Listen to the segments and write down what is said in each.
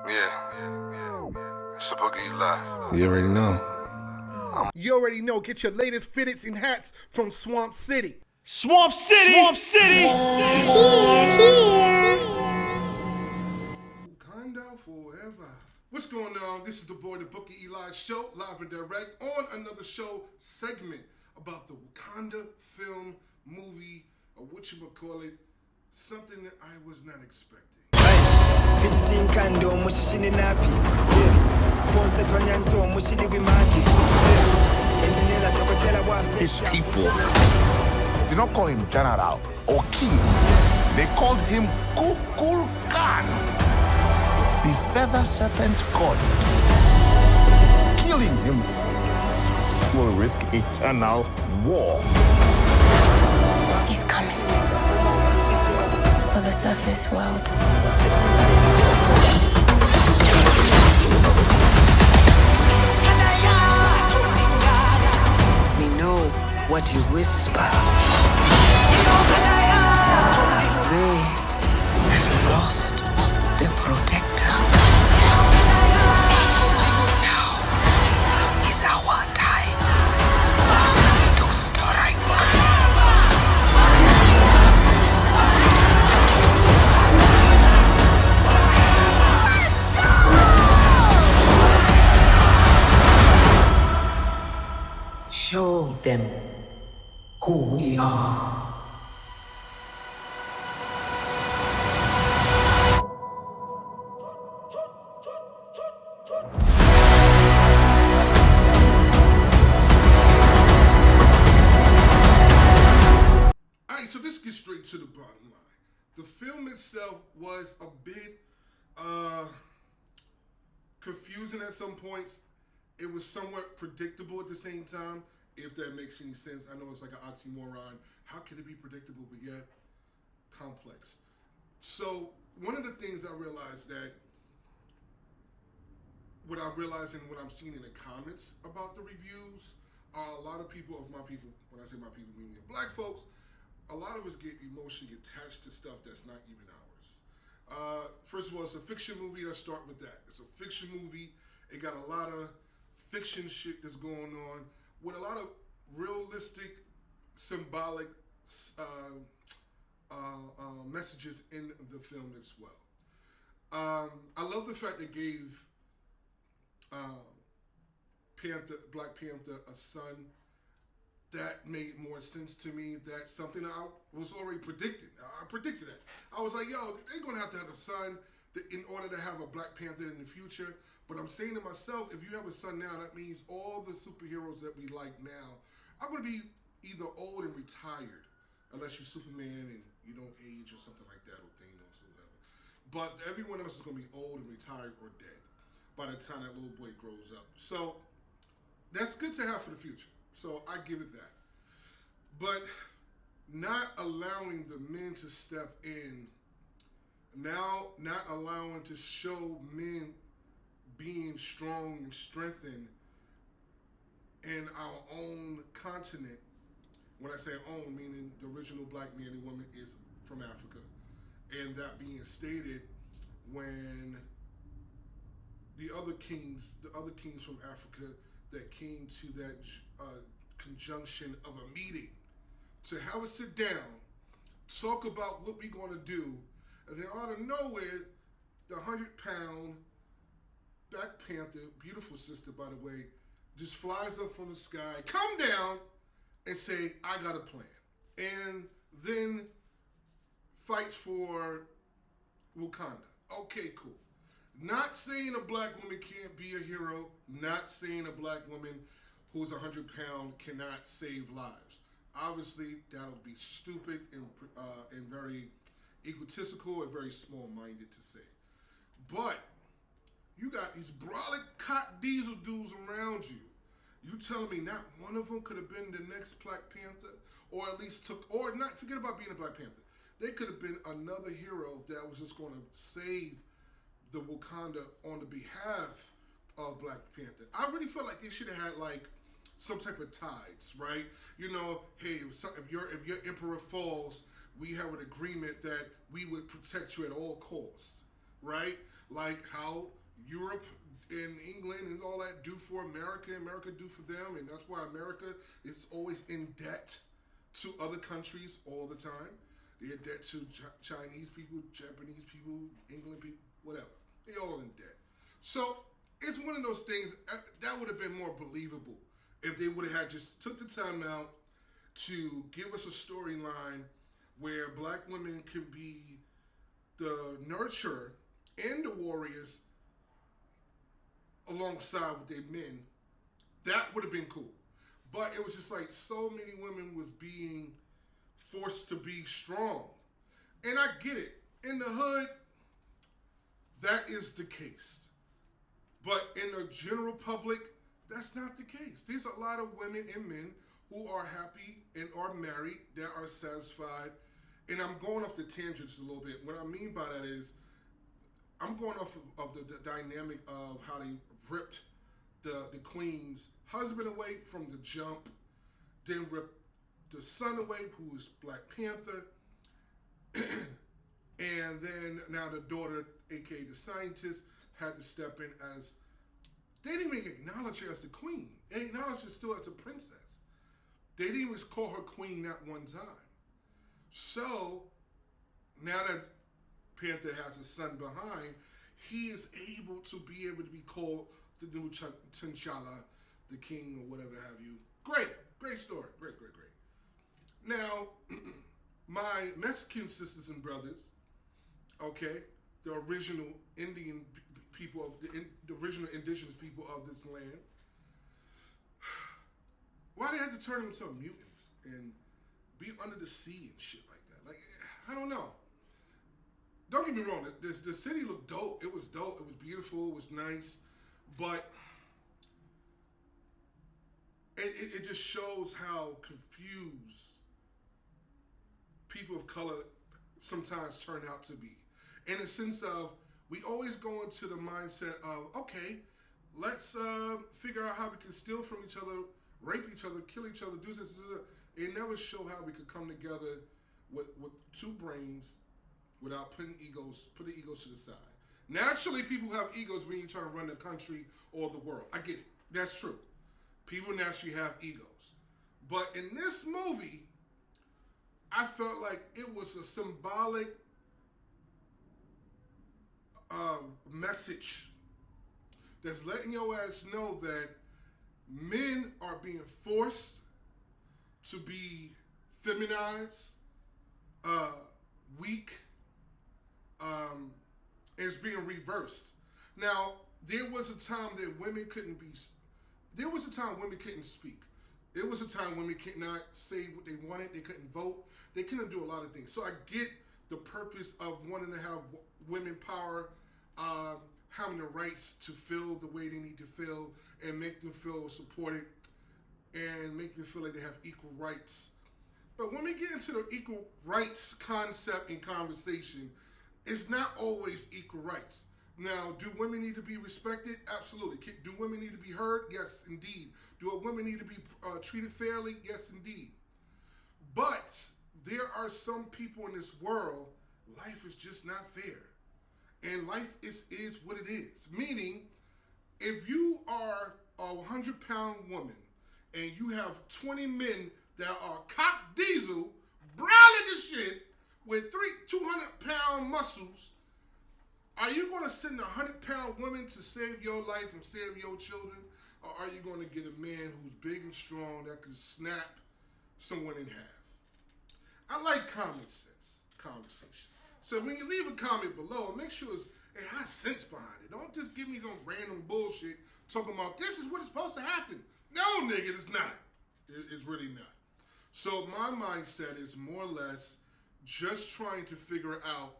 Yeah. It's the Boogie ELII. You already know. You already know. Get your latest fitteds and hats from Swamp City. Swamp City! Swamp City! Wakanda forever. What's going on? This is the boy, the Boogie ELII show, live and direct on another show segment about the Wakanda film, movie, or whatchamacallit, something that I was not expecting. His people did not call him general or king. They called him Kukulkan, the feather serpent god. Killing him will risk eternal war. He's coming for the surface world. We know what you whisper. They have lost their protector. Now is our time to strike. Show them who we are. Alright, so let's get straight to the bottom line. The film itself was a bit confusing at some points. It was somewhat predictable at the same time, if that makes any sense. I know it's like an oxymoron. How can it be predictable but yet complex? So one of the things I realized that what I realized and what I'm seeing in the comments about the reviews are a lot of people, when I say my people, meaning black folks, a lot of us get emotionally attached to stuff that's not even ours. First of all, it's a fiction movie. Let's start with that. It's a fiction movie. It got a lot of fiction shit that's going on with a lot of realistic, symbolic messages in the film as well. I love the fact they gave Black Panther a son. That made more sense to me. That's something that I was already predicted. I predicted that. I was like, yo, they're going to have a son in order to have a Black Panther in the future. But I'm saying to myself, if you have a son now, that means all the superheroes that we like now are going to be either old and retired, unless you're Superman and you don't age or something like that, or Thanos or whatever. But everyone else is going to be old and retired or dead by the time that little boy grows up. So that's good to have for the future. So I give it that. But not allowing the men to step in, now not allowing to show men being strong and strengthened in our own continent. When I say own, meaning the original black man and woman is from Africa. And that being stated when the other kings from Africa that came to that conjunction of a meeting to have us sit down, talk about what we're going to do, and then out of nowhere, the 100-pound Black Panther, beautiful sister by the way, just flies up from the sky, come down, and say, I got a plan. And then fights for Wakanda. Okay, cool. Not saying a black woman can't be a hero, not saying a black woman who's 100-pound cannot save lives. Obviously, that'll be stupid and very egotistical and very small-minded to say. But you got these brolic cot diesel dudes around you. You telling me not one of them could have been the next Black Panther? Or at least forget about being a Black Panther. They could have been another hero that was just going to save the Wakanda on the behalf of Black Panther. I really felt like they should have had like some type of tides, right? You know, hey, if your emperor falls, we have an agreement that we would protect you at all costs, right? like how Europe and England and all that do for America, America do for them, and that's why America is always in debt to other countries all the time. They're in debt to Chinese people, Japanese people, England people, whatever. They all in debt. So it's one of those things that would have been more believable if they would have had just took the time out to give us a storyline where black women can be the nurturer and the warriors alongside with their men. That would have been cool. But it was just like so many women was being forced to be strong. And I get it. In the hood, that is the case. But in the general public, that's not the case. There's a lot of women and men who are happy and are married, that are satisfied. And I'm going off the tangents a little bit. What I mean by that is, I'm going off of the dynamic of how they ripped the queen's husband away from the jump, then ripped the son away, who is Black Panther, and then now the daughter, aka the scientist, had to step in as, they didn't even acknowledge her as the queen. They acknowledged her still as a princess. They didn't even call her queen that one time. So, now that Panther has a son behind, he is able to be able to be called the new T'Challa, the king or whatever have you. Great story. Great. Now, my Mexican sisters and brothers, okay, the original Indian people of the original indigenous people of this land, why they had to turn them into mutants and be under the sea and shit like that? Like, I don't know. Don't get me wrong, the city looked dope. It was dope. It was beautiful. It was nice. But it just shows how confused people of color sometimes turn out to be. In the sense of, we always go into the mindset of, okay, let's figure out how we can steal from each other, rape each other, kill each other, do this. It never show how we could come together with two brains without putting egos to the side. Naturally, people have egos when you're trying to run the country or the world. I get it. That's true. People naturally have egos. But in this movie, I felt like it was a symbolic message that's letting your ass know that men are being forced to be feminized, weak, and it's being reversed. Now, there was a time that women couldn't speak. There was a time women could not say what they wanted. They couldn't vote. They couldn't do a lot of things. So I get the purpose of wanting to have women power, having the rights to feel the way they need to feel and make them feel supported and make them feel like they have equal rights. But when we get into the equal rights concept and conversation, it's not always equal rights. Now, do women need to be respected? Absolutely. Do women need to be heard? Yes, indeed. Do women need to be treated fairly? Yes, indeed. But there are some people in this world, life is just not fair. And life is what it is. Meaning, if you are a 100-pound woman and you have 20 men that are cock diesel, brolic as shit, with 200-pound muscles, are you going to send a 100-pound woman to save your life and save your children? Or are you going to get a man who's big and strong that can snap someone in half? I like common sense conversations. So when you leave a comment below, make sure it has sense behind it. Don't just give me some random bullshit talking about this is what is supposed to happen. No, nigga, it's not. It's really not. So my mindset is more or less just trying to figure out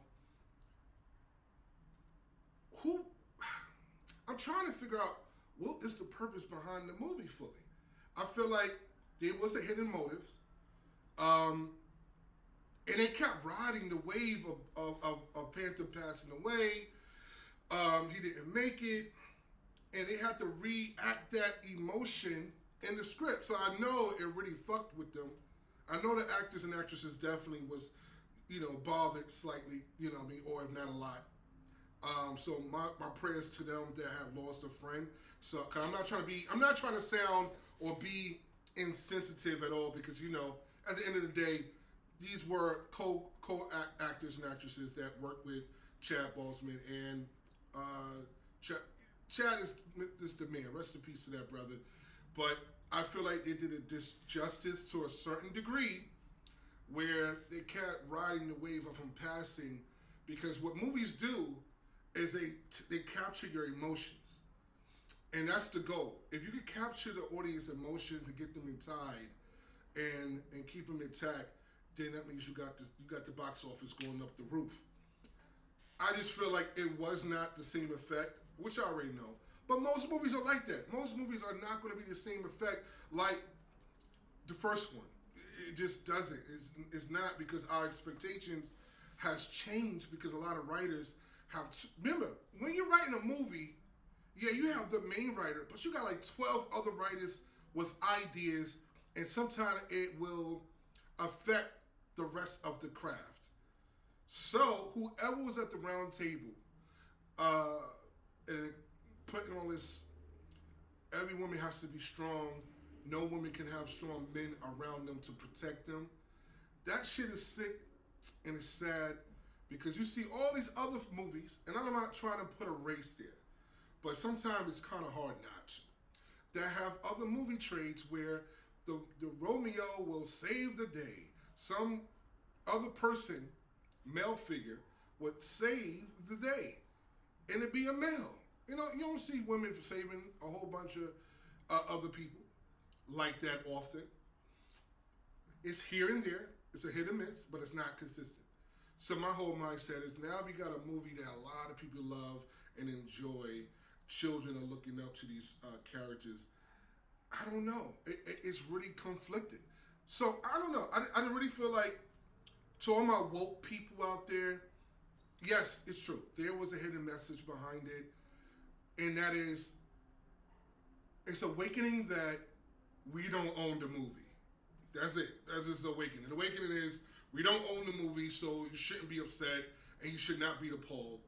I'm trying to figure out what is the purpose behind the movie fully. I feel like there was a hidden motive. And they kept riding the wave of Panther passing away. He didn't make it. And they had to react that emotion in the script. So I know it really fucked with them. I know the actors and actresses definitely was, bothered slightly, or if not a lot. So my prayers to them that have lost a friend. So, cause I'm not trying to sound or be insensitive at all, because at the end of the day, these were co-actors and actresses that worked with Chad Boseman, and Chad is the man. Rest in peace to that brother. But I feel like they did a disjustice to a certain degree, where they kept riding the wave of him passing, because what movies do is they capture your emotions, and that's the goal. If you can capture the audience emotions and get them inside, and keep them intact, then that means you got the box office going up the roof. I just feel like it was not the same effect, which I already know. But most movies are like that. Most movies are not going to be the same effect like the first one. It just doesn't. It's not, because our expectations has changed, because a lot of writers have. Remember, when you're writing a movie, yeah, you have the main writer, but you got like 12 other writers with ideas, and sometimes it will affect the rest of the craft. So whoever was at the round table, and putting all this, every woman has to be strong, no woman can have strong men around them to protect them. That shit is sick and it's sad, because you see all these other movies, and I'm not trying to put a race there, but sometimes it's kind of hard not to, that have other movie trades where the Romeo will save the day. Some other person, male figure, would save the day, and it'd be a male. You don't see women saving a whole bunch of other people like that often. It's here and there. It's a hit and miss, but it's not consistent. So my whole mindset is, now we got a movie that a lot of people love and enjoy. Children are looking up to these characters. I don't know. It's really conflicted. So I don't know. I really feel like, to all my woke people out there, yes, it's true. There was a hidden message behind it. And that is, it's awakening that we don't own the movie. That's it. That's just awakening. The awakening is, we don't own the movie, so you shouldn't be upset and you should not be appalled.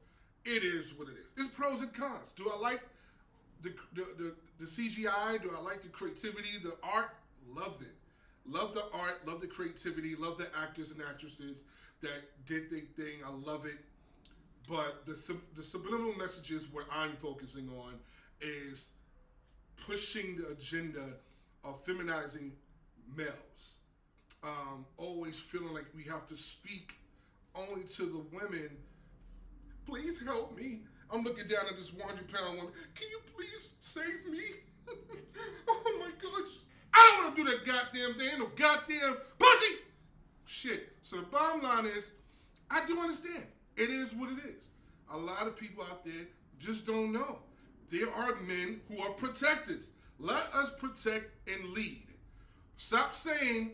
It is what it is. It's pros and cons. Do I like the CGI? Do I like the creativity, the art? Loved it. Love the art, love the creativity, love the actors and actresses that did their thing. I love it. But the subliminal messages, what I'm focusing on, is pushing the agenda of feminizing males. Always feeling like we have to speak only to the women. Please help me. I'm looking down at this 100-pound woman. Can you please save me? Oh my gosh. I don't want to do that goddamn thing. No goddamn pussy. Shit. So the bottom line is, I do understand. It is what it is. A lot of people out there just don't know. There are men who are protectors. Let us protect and lead. Stop saying,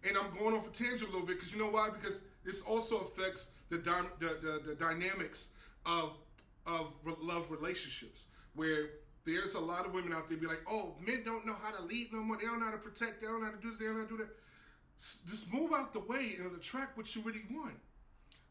and I'm going off a tangent a little bit, because you know why? Because this also affects the dynamics of love relationships, where there's a lot of women out there be like, oh, men don't know how to lead no more. They don't know how to protect. They don't know how to do this. They don't know how to do that. Just move out the way and attract what you really want.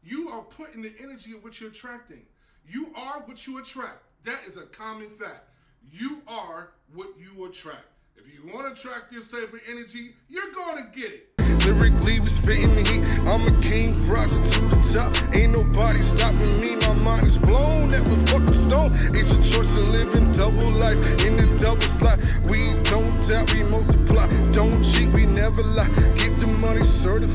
You are putting the energy of what you're attracting. You are what you attract. That is a common fact. You are what you attract. If you want to attract this type of energy, you're going to get it. Lyrically, we spitting the heat. I'm a king, rising to the top. Ain't nobody stopping me. My mind is blown. That was fucking stone. It's a choice to live in double life, in the double slot. We don't doubt, we multiply. Don't cheat, we never lie. Get the money certified.